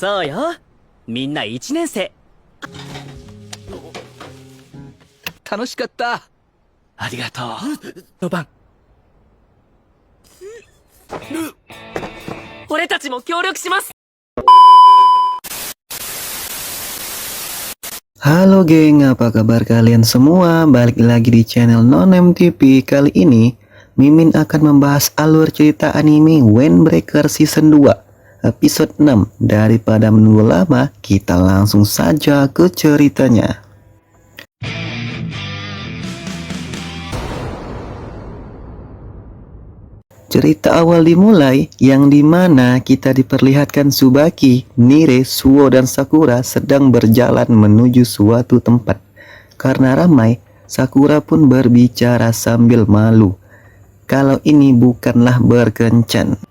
そうよ。みんな1年生。楽しかった。ありがとう。の番。俺たちも協力します。 Halo geng, apa kabar kalian semua? Balik lagi di channel Nonem TV. Kali ini Mimin akan membahas alur cerita anime Windbreaker Season 2 episode 6. Daripada menunggu lama, kita langsung saja ke ceritanya. Cerita awal dimulai yang dimana kita diperlihatkan Tsubaki, Nire, Suo, dan Sakura sedang berjalan menuju suatu tempat. Karena ramai, Sakura pun berbicara sambil malu. Kalau ini bukanlah berkencan.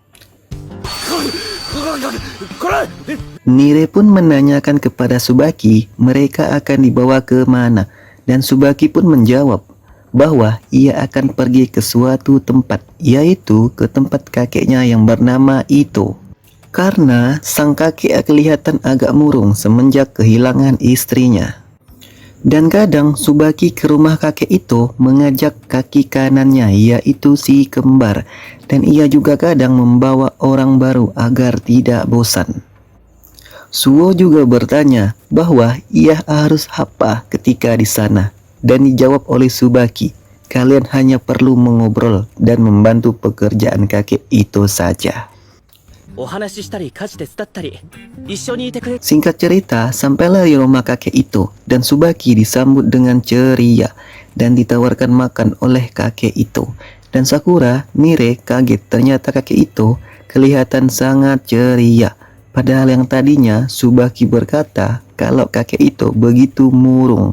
Nire pun menanyakan kepada Tsubaki mereka akan dibawa ke mana, dan Tsubaki pun menjawab bahwa ia akan pergi ke suatu tempat, yaitu ke tempat kakeknya yang bernama Ito. Karena sang kakek kelihatan agak murung semenjak kehilangan istrinya. Dan kadang Tsubaki ke rumah kakek itu mengajak kaki kanannya, yaitu si kembar. Dan ia juga kadang membawa orang baru agar tidak bosan. Suo juga bertanya bahwa ia harus apa ketika di sana. Dan dijawab oleh Tsubaki, kalian hanya perlu mengobrol dan membantu pekerjaan kakek itu saja. Singkat cerita, sampailah di rumah kakek itu dan Tsubaki disambut dengan ceria dan ditawarkan makan oleh kakek itu. Dan Sakura, Nire kaget ternyata kakek itu kelihatan sangat ceria. Padahal yang tadinya Tsubaki berkata kalau kakek itu begitu murung.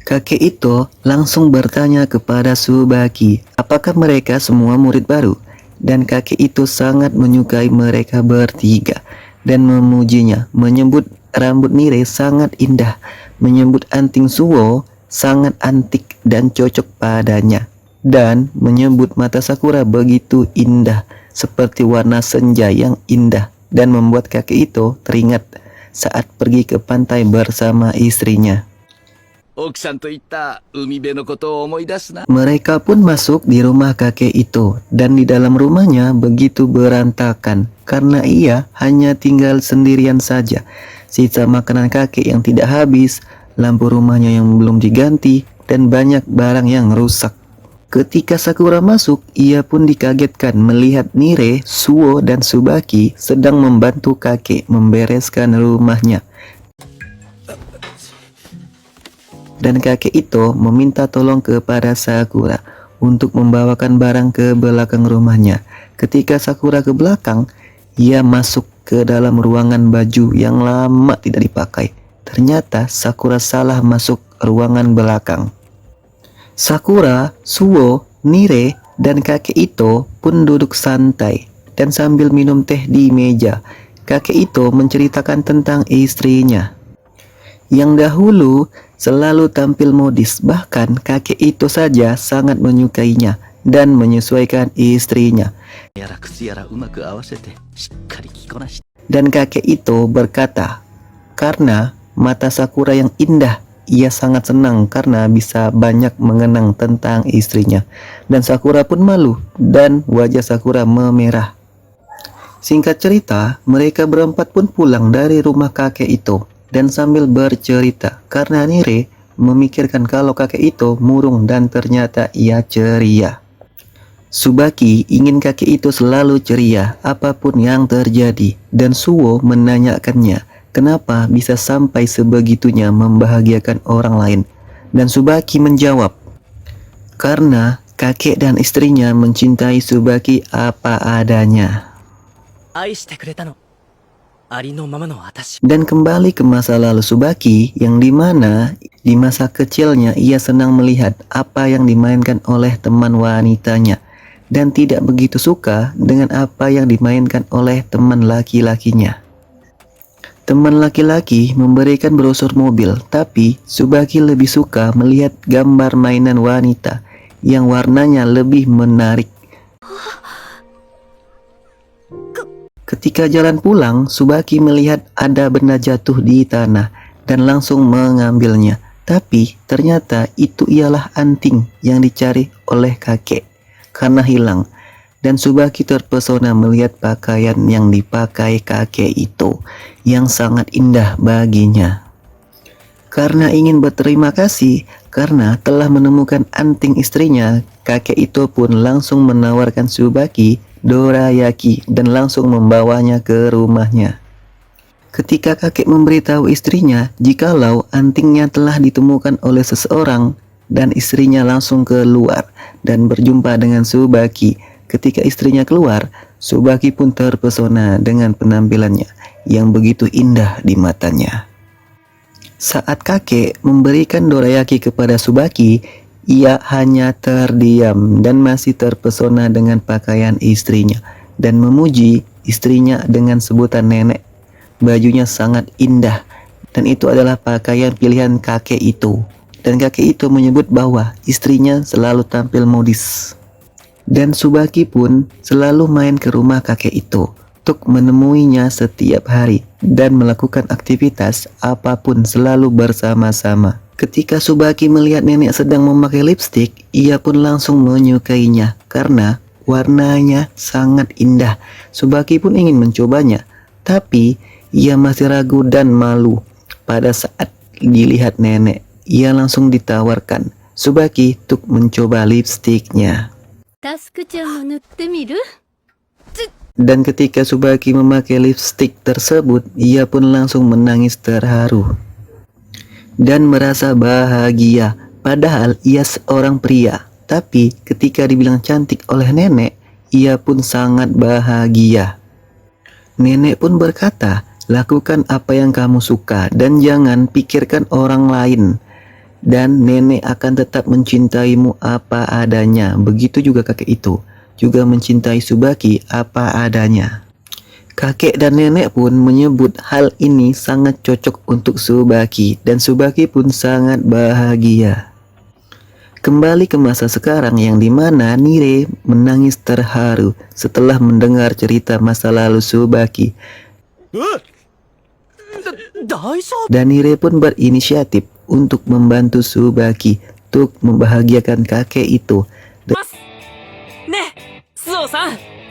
Kakek itu langsung bertanya kepada Tsubaki, apakah mereka semua murid baru? Dan kakek itu sangat menyukai mereka bertiga dan memujinya, menyebut rambut Nire sangat indah, menyebut anting Suo sangat antik dan cocok padanya, dan menyebut mata Sakura begitu indah seperti warna senja yang indah, dan membuat kakek itu teringat saat pergi ke pantai bersama istrinya. Mereka pun masuk di rumah kakek itu, dan di dalam rumahnya begitu berantakan karena ia hanya tinggal sendirian saja. Sisa makanan kakek yang tidak habis, lampu rumahnya yang belum diganti, dan banyak barang yang rusak. Ketika Sakura masuk, ia pun dikagetkan melihat Nire, Suo, dan Tsubaki sedang membantu kakek membereskan rumahnya. Dan kakek itu meminta tolong kepada Sakura untuk membawakan barang ke belakang rumahnya. Ketika Sakura ke belakang, ia masuk ke dalam ruangan baju yang lama tidak dipakai. Ternyata Sakura salah masuk ruangan belakang. Sakura, Suo, Nire, dan kakek itu pun duduk santai dan sambil minum teh di meja. Kakek itu menceritakan tentang istrinya yang dahulu selalu tampil modis, bahkan kakek itu saja sangat menyukainya dan menyesuaikan istrinya. Dan kakek itu berkata, karena mata Sakura yang indah, ia sangat senang karena bisa banyak mengenang tentang istrinya. Dan Sakura pun malu dan wajah Sakura memerah. Singkat cerita, mereka berempat pun pulang dari rumah kakek itu dan sambil bercerita karena Nire memikirkan kalau kakek itu murung dan ternyata ia ceria. Tsubaki ingin kakek itu selalu ceria apapun yang terjadi, dan Suo menanyakannya kenapa bisa sampai sebegitunya membahagiakan orang lain. Dan Tsubaki menjawab, karena kakek dan istrinya mencintai Tsubaki apa adanya. Dan kembali ke masa lalu Tsubaki, yang dimana di masa kecilnya ia senang melihat apa yang dimainkan oleh teman wanitanya dan tidak begitu suka dengan apa yang dimainkan oleh teman laki-lakinya. Teman laki-laki memberikan brosur mobil, tapi Tsubaki lebih suka melihat gambar mainan wanita yang warnanya lebih menarik. Ketika jalan pulang, Tsubaki melihat ada benda jatuh di tanah dan langsung mengambilnya. Tapi ternyata itu ialah anting yang dicari oleh kakek karena hilang. Dan Tsubaki terpesona melihat pakaian yang dipakai kakek itu yang sangat indah baginya. Karena ingin berterima kasih karena telah menemukan anting istrinya, kakek itu pun langsung menawarkan Tsubaki dorayaki dan langsung membawanya ke rumahnya. Ketika kakek memberitahu istrinya jikalau antingnya telah ditemukan oleh seseorang, dan istrinya langsung keluar dan berjumpa dengan Tsubaki. Ketika istrinya keluar, Tsubaki pun terpesona dengan penampilannya yang begitu indah di matanya. Saat kakek memberikan dorayaki kepada Tsubaki, ia hanya terdiam dan masih terpesona dengan pakaian istrinya dan memuji istrinya dengan sebutan nenek. Bajunya sangat indah dan itu adalah pakaian pilihan kakek itu. Dan kakek itu menyebut bahwa istrinya selalu tampil modis. Dan Tsubaki pun selalu main ke rumah kakek itu untuk menemuinya setiap hari dan melakukan aktivitas apapun selalu bersama-sama. Ketika Tsubaki melihat nenek sedang memakai lipstik, ia pun langsung menyukainya karena warnanya sangat indah. Tsubaki pun ingin mencobanya, tapi ia masih ragu dan malu. Pada saat dilihat nenek, ia langsung ditawarkan Tsubaki untuk mencoba lipstiknya. Dan ketika Tsubaki memakai lipstik tersebut, ia pun langsung menangis terharu dan merasa bahagia. Padahal ia seorang pria, tapi ketika dibilang cantik oleh nenek, ia pun sangat bahagia. Nenek pun berkata, lakukan apa yang kamu suka dan jangan pikirkan orang lain. Dan nenek akan tetap mencintaimu apa adanya. Begitu juga kakek itu juga mencintai Tsubaki apa adanya. Kakek dan nenek pun menyebut hal ini sangat cocok untuk Tsubaki dan Tsubaki pun sangat bahagia. Kembali ke masa sekarang yang dimana Nire menangis terharu setelah mendengar cerita masa lalu Tsubaki. Dan Nire pun berinisiatif untuk membantu Tsubaki untuk membahagiakan kakek itu.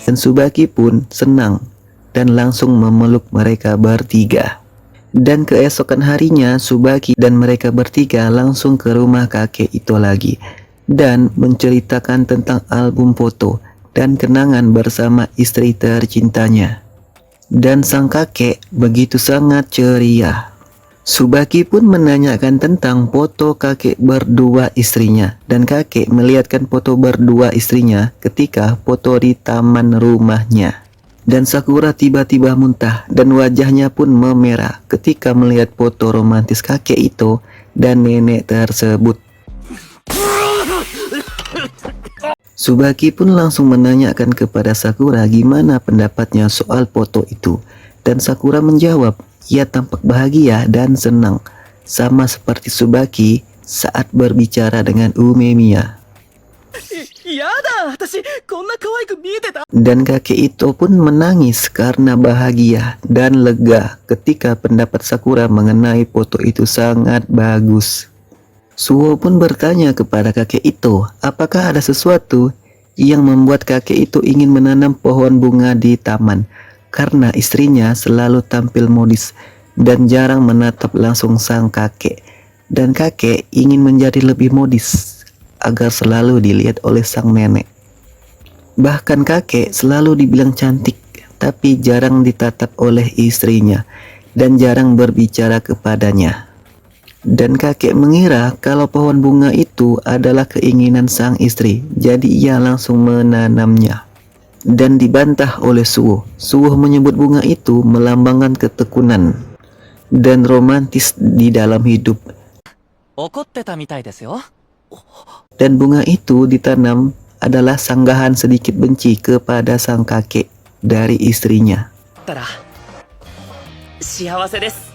Dan Tsubaki pun senang dan langsung memeluk mereka bertiga. Dan keesokan harinya Tsubaki dan mereka bertiga langsung ke rumah kakek itu lagi dan menceritakan tentang album foto dan kenangan bersama istri tercintanya. Dan sang kakek begitu sangat ceria. Tsubaki pun menanyakan tentang foto kakek berdua istrinya dan kakek melihatkan foto berdua istrinya ketika foto di taman rumahnya. Dan Sakura tiba-tiba muntah dan wajahnya pun memerah ketika melihat foto romantis kakek itu dan nenek tersebut. Tsubaki pun langsung menanyakan kepada Sakura gimana pendapatnya soal foto itu. Dan Sakura menjawab, ia tampak bahagia dan senang, sama seperti Tsubaki saat berbicara dengan Umemiya. Dan kakek itu pun menangis karena bahagia dan lega ketika pendapat Sakura mengenai foto itu sangat bagus. Suho pun bertanya kepada kakek itu, apakah ada sesuatu yang membuat kakek itu ingin menanam pohon bunga di taman, karena istrinya selalu tampil modis dan jarang menatap langsung sang kakek. Dan kakek ingin menjadi lebih modis agar selalu dilihat oleh sang nenek. Bahkan kakek selalu dibilang cantik, tapi jarang ditatap oleh istrinya dan jarang berbicara kepadanya. Dan kakek mengira kalau pohon bunga itu adalah keinginan sang istri, jadi ia langsung menanamnya. Dan dibantah oleh Suho. Suho menyebut bunga itu melambangkan ketekunan dan romantis di dalam hidup. Dan bunga itu ditanam adalah sanggahan sedikit benci kepada sang kakek dari istrinya. 幸せです